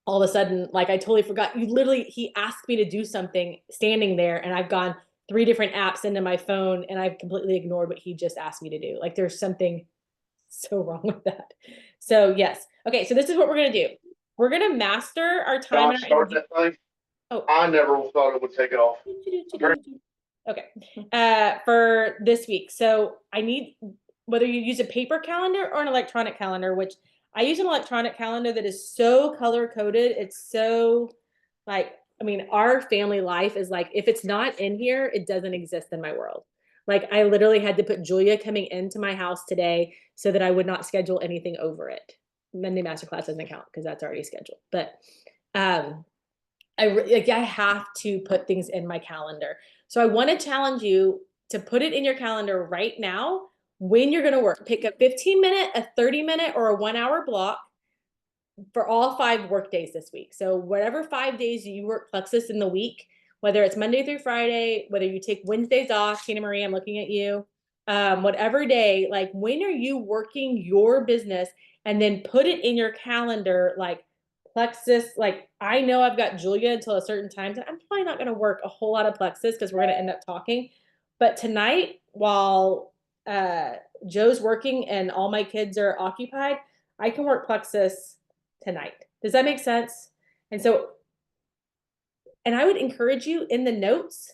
all of a sudden, like I totally forgot. He asked me to do something standing there and I've gone 3 different apps into my phone and I've completely ignored what he just asked me to do. Like there's something so wrong with that. So yes. Okay. So this is what we're going to do. We're going to master our time. Start that thing. Oh, I never thought it would take it off. Okay. For this week. So I need, whether you use a paper calendar or an electronic calendar, which I use an electronic calendar that is so color coded. It's so like, our family life is like, if it's not in here, it doesn't exist in my world. Like I literally had to put Julia coming into my house today so that I would not schedule anything over it. Monday Masterclass doesn't count because that's already scheduled. But I have to put things in my calendar. So I want to challenge you to put it in your calendar right now when you're going to work. Pick a 15-minute, a 30-minute, or a 1-hour block for all 5 work days this week. So whatever 5 days you work Plexus in the week, whether it's Monday through Friday, whether you take Wednesdays off, Tina Marie, I'm looking at you, whatever day, like when are you working your business, and then put it in your calendar, like Plexus, like I know I've got Julia until a certain time, and I'm probably not going to work a whole lot of Plexus because we're going to end up talking. But tonight, while Joe's working and all my kids are occupied, I can work Plexus tonight. Does that make sense? And so, and I would encourage you in the notes,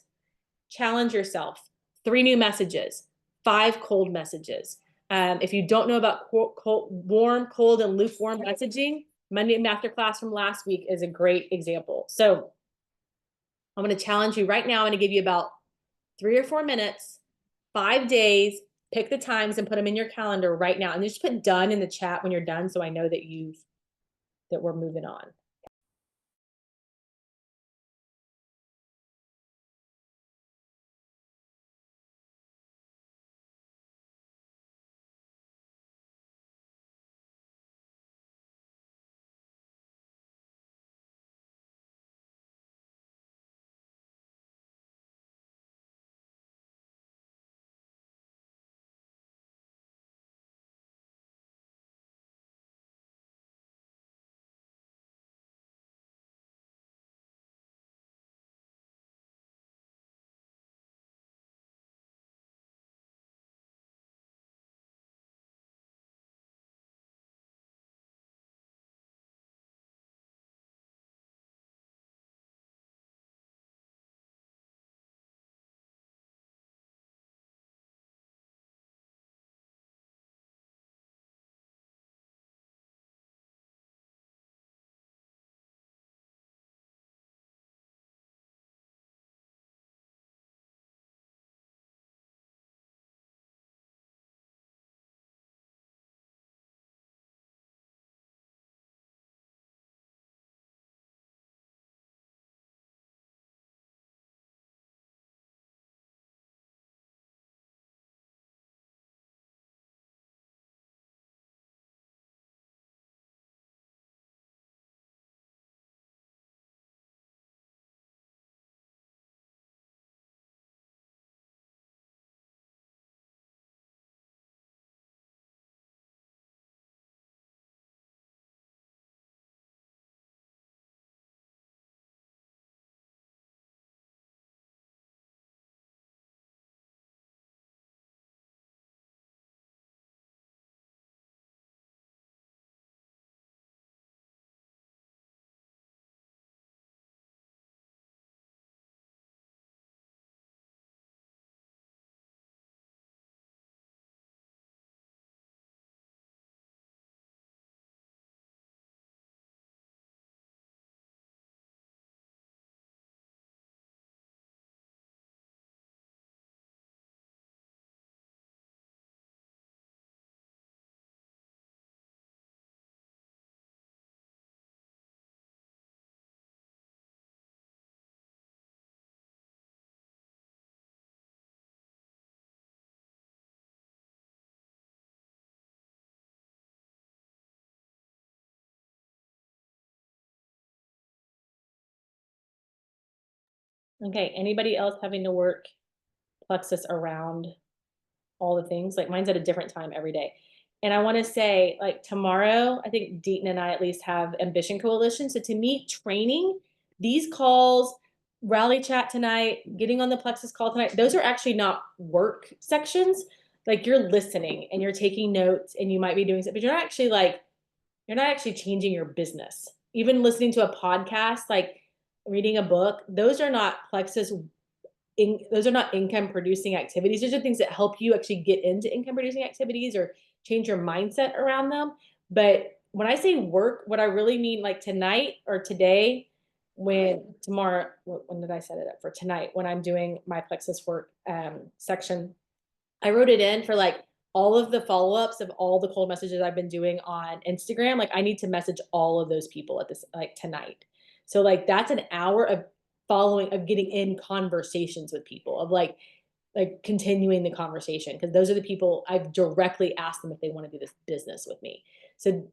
challenge yourself. 3 new messages, 5 cold messages. If you don't know about warm, cold, and lukewarm messaging, Monday Masterclass from last week is a great example. So I'm going to challenge you right now. I'm going to give you about 3 or 4 minutes, 5 days, pick the times and put them in your calendar right now. And just put done in the chat when you're done, so I know that we're moving on. Okay, anybody else having to work Plexus around all the things? Like mine's at a different time every day. And I want to say, like tomorrow, I think Deaton and I at least have Ambition Coalition. So to me, training, these calls, rally chat tonight, getting on the Plexus call tonight, those are actually not work sections. Like you're listening and you're taking notes and you might be doing something, but you're not actually changing your business. Even listening to a podcast, like reading a book, those are not Plexus those are not income producing activities. Those are things that help you actually get into income producing activities or change your mindset around them. But when I say work, what I really mean, like tonight or today, tomorrow, when did I set it up for tonight? When I'm doing my Plexus work section, I wrote it in for like all of the follow-ups of all the cold messages I've been doing on Instagram. Like I need to message all of those people at this, like tonight. So like that's an hour of getting in conversations with people, of like continuing the conversation, because those are the people I've directly asked them if they want to do this business with me. So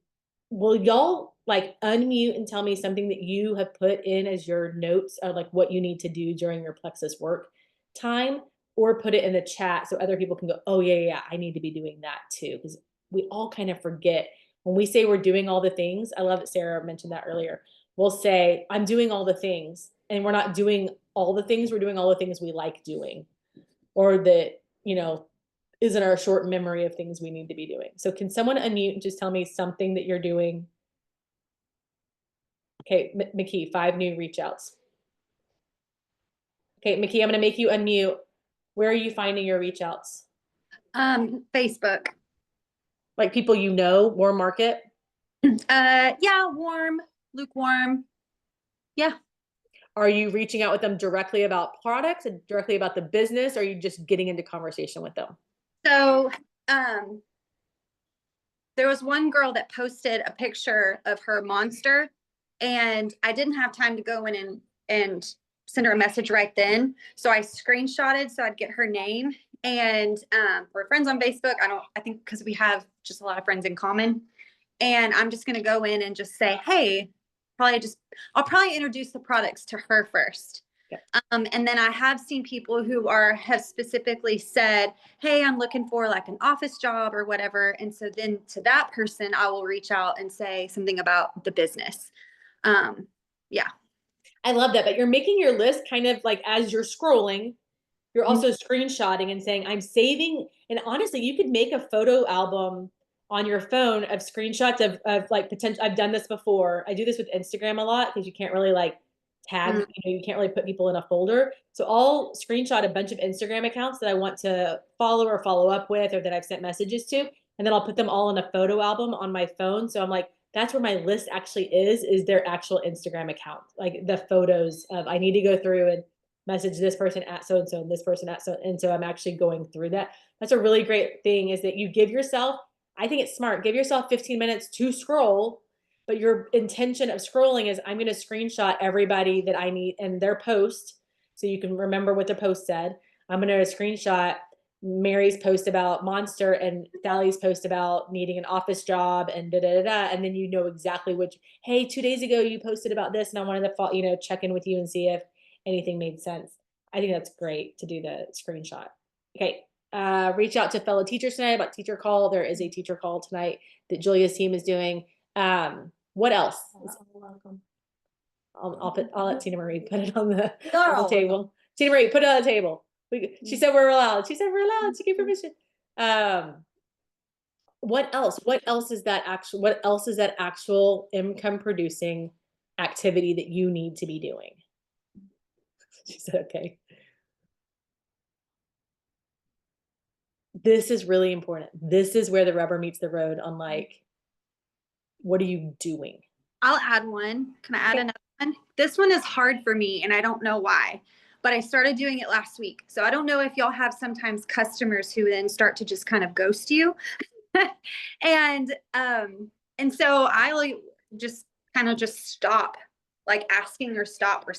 will y'all like unmute and tell me something that you have put in as your notes or like what you need to do during your Plexus work time, or put it in the chat so other people can go, oh yeah, I need to be doing that too. Because we all kind of forget when we say we're doing all the things. I love that Sarah mentioned that earlier. We'll say, I'm doing all the things, and we're not doing all the things. We're doing all the things we like doing, or that, is in our short memory of things we need to be doing. So can someone unmute and just tell me something that you're doing? Okay, McKee, 5 new reach outs. Okay, McKee, I'm gonna make you unmute. Where are you finding your reach outs? Facebook. Like people warm market? Yeah, warm, lukewarm. Yeah. Are you reaching out with them directly about products and directly about the business? Or are you just getting into conversation with them? So, there was one girl that posted a picture of her monster, and I didn't have time to go in and send her a message right then. So I screenshotted so I'd get her name, and we're friends on Facebook. I think because we have just a lot of friends in common. And I'm just going to go in and just say, hey, I'll probably introduce the products to her first. Yeah. And then I have seen people who have specifically said, hey, I'm looking for like an office job or whatever. And so then to that person, I will reach out and say something about the business. Yeah. I love that. But you're making your list kind of like as you're scrolling, you're also screenshotting and saying, I'm saving. And honestly, you could make a photo album on your phone of screenshots of like potential. I've done this before. I do this with Instagram a lot because you can't really like tag, you can't really put people in a folder. So I'll screenshot a bunch of Instagram accounts that I want to follow or follow up with, or that I've sent messages to. And then I'll put them all in a photo album on my phone. So I'm like, that's where my list actually is their actual Instagram account. Like the photos of, I need to go through and message this person at so-and-so and this person at and so I'm actually going through that. That's a really great thing, is that you give yourself, I think it's smart, give yourself 15 minutes to scroll, but your intention of scrolling is, I'm going to screenshot everybody that I need and their post so you can remember what the post said. I'm going to screenshot Mary's post about Monster and Sally's post about needing an office job and and then you know exactly which, hey, 2 days ago you posted about this and I wanted to check in with you and see if anything made sense. I think that's great to do the screenshot. Okay. Reach out to fellow teachers tonight about teacher call. There is a teacher call tonight that Julia's team is doing. What else? I'll let Tina Marie put it on the table. Tina Marie, put it on the table. She said we're allowed. She said we're allowed. She gave permission. What else? What else is that actual income producing activity that you need to be doing? She said, okay. This is really important. This is where the rubber meets the road on like, what are you doing? I'll add one. Can I add another one? This one is hard for me and I don't know why, but I started doing it last week. So I don't know if y'all have sometimes customers who then start to just kind of ghost you. And so I like just kind of just stop like asking or stop or,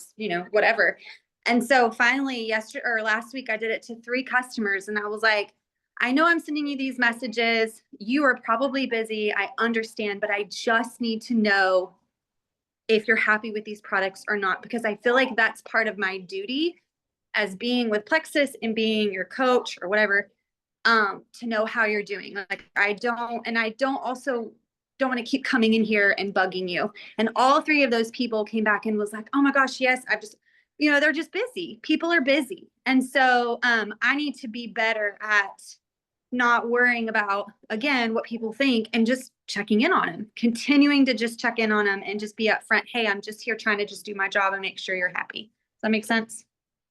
whatever. And so finally last week I did it to 3 customers and I was like, I know I'm sending you these messages. You are probably busy. I understand, but I just need to know if you're happy with these products or not, because I feel like that's part of my duty as being with Plexus and being your coach or whatever, to know how you're doing. Like I don't want to keep coming in here and bugging you. And all 3 of those people came back and was like, oh my gosh, yes, I've just, they're just busy. People are busy. And so I need to be better at not worrying about, again, what people think and just checking in on them, continuing to just check in on them and just be upfront. Hey, I'm just here trying to just do my job and make sure you're happy. Does that make sense?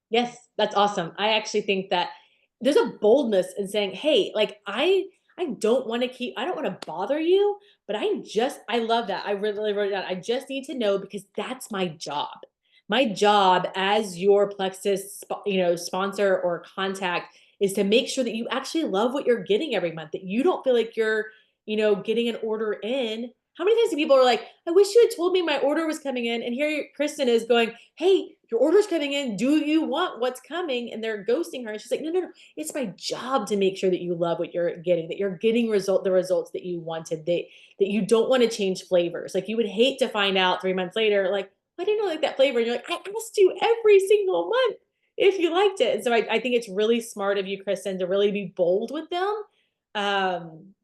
Yes, that's awesome. I actually think that there's a boldness in saying, hey, like I don't want to bother you, but I love that. I really wrote it down. I just need to know because that's my job. My job as your Plexus, sponsor or contact is to make sure that you actually love what you're getting every month, that you don't feel like you're, getting an order in How many times do people are like, I wish you had told me my order was coming in, and here Kristen is going, hey, your order's coming in. Do you want what's coming? And they're ghosting her. And she's like, no. It's my job to make sure that you love what you're getting, that you're getting the results that you wanted, that you don't want to change flavors. Like, you would hate to find out 3 months later, like, I didn't like that flavor. And you're like, I asked you every single month if you liked it. And so I think it's really smart of you, Kristen, to really be bold with them.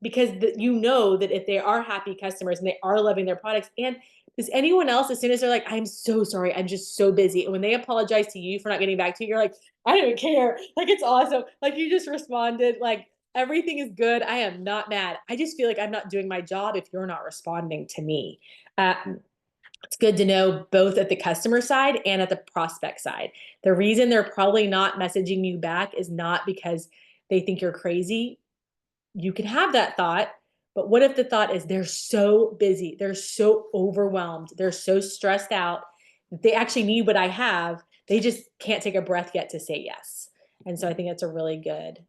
Because you know that if they are happy customers and they are loving their products, and does anyone else, as soon as they're like, I'm so sorry, I'm just so busy, and when they apologize to you for not getting back to you, you're like, I don't care, like, it's awesome, like, you just responded, like, everything is good, I am not mad, I just feel like I'm not doing my job if you're not responding to me. It's good to know both at the customer side and at the prospect side. The reason they're probably not messaging you back is not because they think you're crazy. You can have that thought, but what if the thought is they're so busy, they're so overwhelmed, they're so stressed out that they actually need what I have, they just can't take a breath yet to say yes. And so I think that's a really good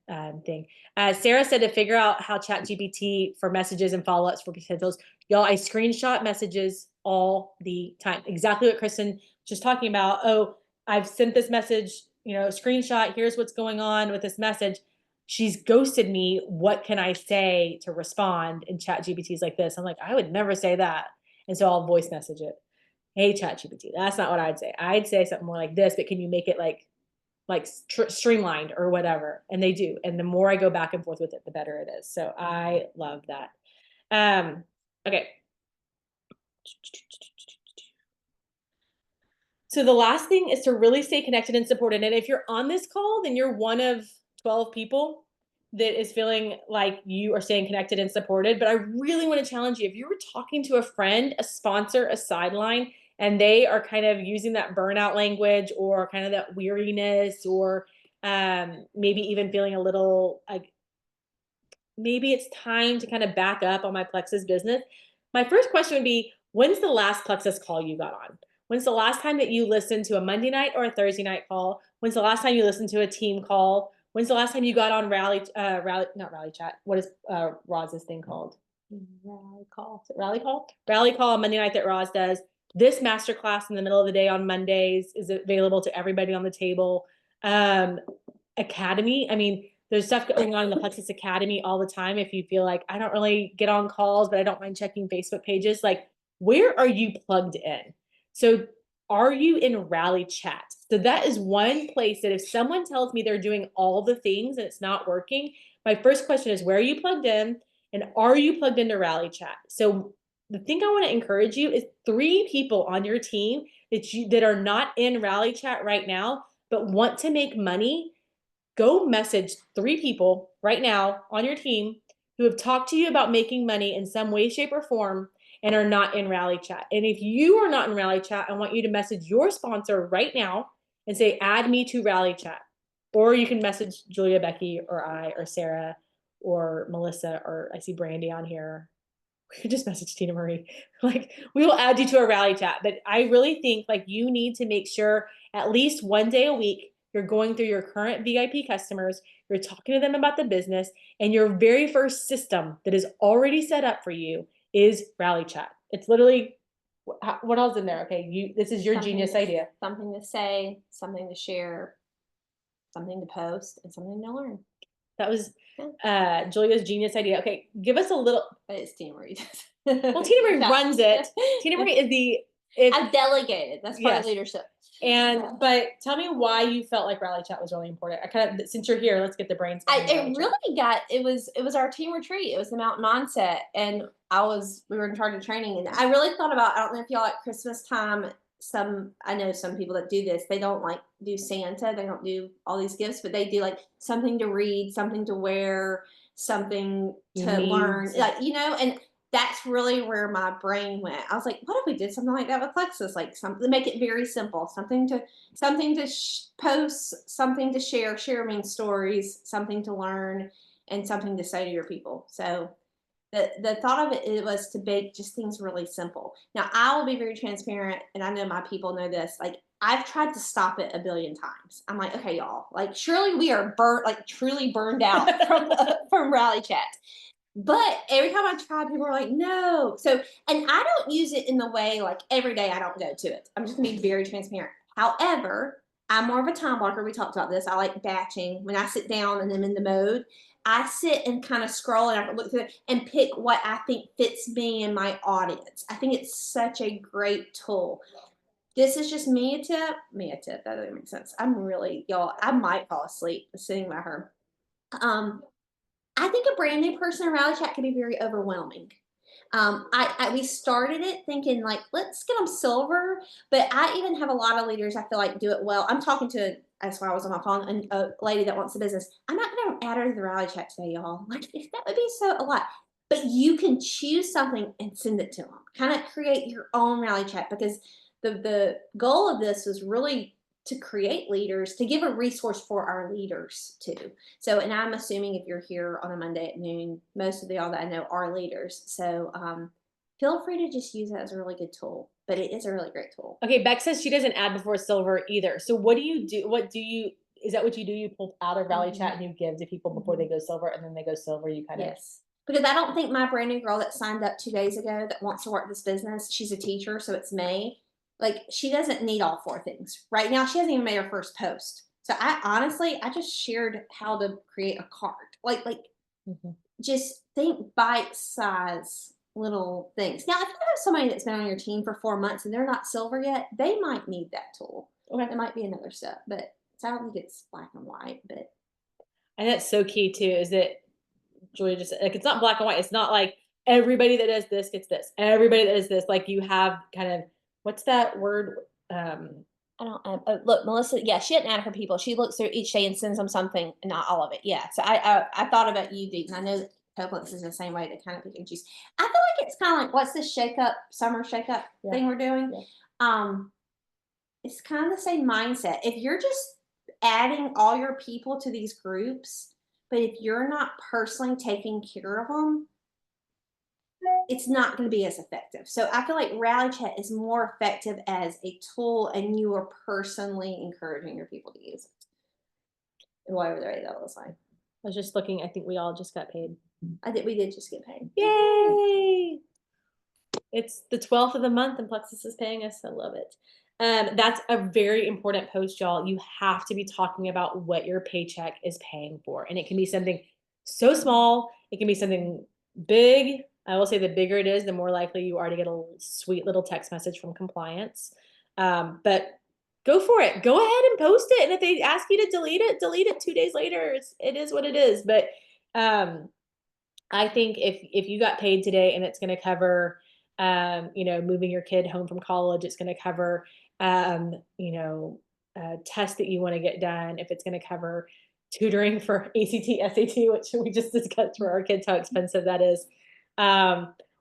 thing. Sarah said to figure out how ChatGPT for messages and follow-ups for potentials. Y'all, I screenshot messages all the time. Exactly what Kristen was just talking about. Oh, I've sent this message, screenshot, here's what's going on with this message. She's ghosted me. What can I say to respond? And ChatGPT is like this. I'm like, I would never say that. And so I'll voice message it. Hey, ChatGPT, that's not what I'd say. I'd say something more like this, but can you make it like streamlined or whatever? And they do. And the more I go back and forth with it, the better it is. So I love that. Okay. So the last thing is to really stay connected and supported. And if you're on this call, then you're one of 12 people that is feeling like you are staying connected and supported. But I really want to challenge you. If you were talking to a friend, a sponsor, a sideline, and they are kind of using that burnout language or kind of that weariness, or maybe even feeling a little like maybe it's time to kind of back up on my Plexus business, my first question would be, when's the last Plexus call you got on? When's the last time that you listened to a Monday night or a Thursday night call? When's the last time you listened to a team call? When's the last time you got on not Rally Chat? What is Roz's thing called? Rally Call. Is it Rally Call? Rally Call on Monday night that Roz does. This masterclass in the middle of the day on Mondays is available to everybody on the table. Academy. I mean, there's stuff going on in the Plexus Academy all the time. If you feel like I don't really get on calls, but I don't mind checking Facebook pages, like, where are you plugged in? So are you in Rally Chat? So that is one place that if someone tells me they're doing all the things and it's not working, my first question is, where are you plugged in? And are you plugged into Rally Chat? So the thing I want to encourage you is 3 people on your team that are not in Rally Chat right now, but want to make money. Go message 3 people right now on your team who have talked to you about making money in some way, shape, or form and are not in Rally Chat. And if you are not in Rally Chat, I want you to message your sponsor right now and say, add me to Rally Chat. Or you can message Julia, Becky, or I, or Sarah, or Melissa, or I see Brandy on here. We could just message Tina Marie. Like, we will add you to a Rally Chat. But I really think like you need to make sure at least one day a week you're going through your current VIP customers, you're talking to them about the business, and your very first system that is already set up for you is Rally Chat. It's literally, what else in there? Okay, this is your genius idea. Something to say, something to share, something to post, and something to learn. That was Julia's genius idea. Okay, give us a little. But it's Tina Marie. Well, Tina Marie runs it. Tina Marie is I've delegated. That's part of leadership. And but tell me why you felt like Rally Chat was really important. I kind of, since you're here, let's get the brains. It was our team retreat. It was the mountain mindset, and we were in charge of training, and I really thought about, I don't know if y'all at Christmas time, I know some people that do this, they don't like do Santa, they don't do all these gifts, but they do like something to read, something to wear, something to learn, like, and that's really where my brain went. I was like, what if we did something like that with Plexus? Like something to make it very simple, something to post, something to share. Share means stories, something to learn, and something to say to your people. So the thought of it was to make just things really simple. Now, I will be very transparent, and I know my people know this. Like, I've tried to stop it a billion times. I'm like, okay, y'all, like, surely we are truly burned out from Rally Chat. But every time I try, people are like, no. So, and I don't use it in the way like every day I don't go to it. I'm just gonna be very transparent. However, I'm more of a time blocker. We talked about this. I like batching. When I sit down and I'm in the mode, I sit and kind of scroll and I look through it and pick what I think fits me and my audience. I think it's such a great tool. This is just me a tip. Me a tip. That doesn't make sense. I'm really, y'all, I might fall asleep sitting by her. I think a brand new person in Rally Chat can be very overwhelming. We started it thinking like, let's get them silver, but I even have a lot of leaders I feel like do it well. I'm talking to, that's why I was on my phone, a lady that wants the business. I'm not going to add her to the Rally Chat today, y'all. Like, that would be so a lot. But you can choose something and send it to them. Kind of create your own Rally Chat, because the goal of this was really to create leaders, to give a resource for our leaders too. So, and I'm assuming if you're here on a Monday at noon, most of y'all that I know are leaders. So feel free to just use it as a really good tool, but it is a really great tool. Okay, Beck says she doesn't add before silver either. So what do you do? Is that what you do? You pull out of Rally Chat and you give to people before they go silver, and then they go silver, you kind of. Yes. Because I don't think my brand new girl that signed up 2 days ago that wants to work this business, she's a teacher, so it's May. Like, she doesn't need all 4 things. Right now, she hasn't even made her first post. So I just shared how to create a card. Like just think bite-size little things. Now, if you have somebody that's been on your team for 4 months and they're not silver yet, they might need that tool. Okay. It might be another step, but so I don't think it's black and white. But and that's so key too, is that Julia just like, it's not black and white. It's not like everybody that does this gets this. Everybody that does this, like you have kind of, what's that word? I don't look, Melissa. Yeah, she didn't add her people. She looks through each day and sends them something, not all of it. Yeah. So I thought about you, Deep, and I know that Copeland's is the same way. They kind of pick and choose. I feel like it's kind of like, what's this summer shake up thing we're doing? Yeah. It's kind of the same mindset. If you're just adding all your people to these groups, but if you're not personally taking care of them, it's not going to be as effective. So I feel like Rally Chat is more effective as a tool, and you are personally encouraging your people to use it. Whatever they're that was fine. I was just looking. I think we all just got paid. I think we did just get paid. Yay! It's the 12th of the month and Plexus is paying us. I love it. That's a very important post, y'all. You have to be talking about what your paycheck is paying for. And it can be something so small. It can be something big. I will say the bigger it is, the more likely you are to get a sweet little text message from compliance. But go for it. Go ahead and post it. And if they ask you to delete it 2 days later. It is what it is. But I think if you got paid today and it's going to cover, moving your kid home from college, it's going to cover, tests that you want to get done. If it's going to cover tutoring for ACT, SAT, which we just discussed for our kids, how expensive that is.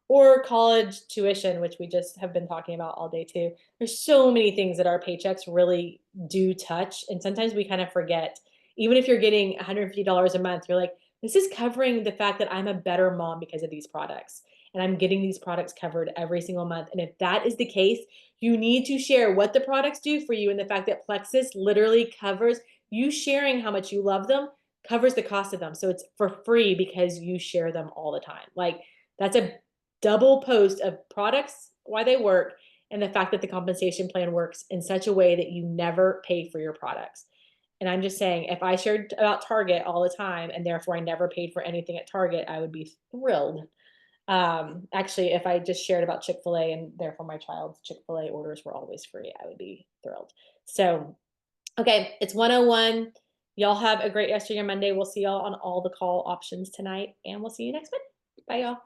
Or college tuition, which we just have been talking about all day too. There's so many things that our paychecks really do touch. And sometimes we kind of forget, even if you're getting $150 a month, you're like, this is covering the fact that I'm a better mom because of these products. And I'm getting these products covered every single month. And if that is the case, you need to share what the products do for you, and the fact that Plexus literally covers you sharing how much you love them, covers the cost of them. So it's for free because you share them all the time. Like, that's a double post of products, why they work, and the fact that the compensation plan works in such a way that you never pay for your products. And I'm just saying, if I shared about Target all the time and therefore I never paid for anything at Target, I would be thrilled. Actually, if I just shared about Chick-fil-A and therefore my child's Chick-fil-A orders were always free, I would be thrilled. So, okay, it's 101. Y'all have a great rest of your Monday. We'll see y'all on all the call options tonight, and we'll see you next Monday. Bye, y'all.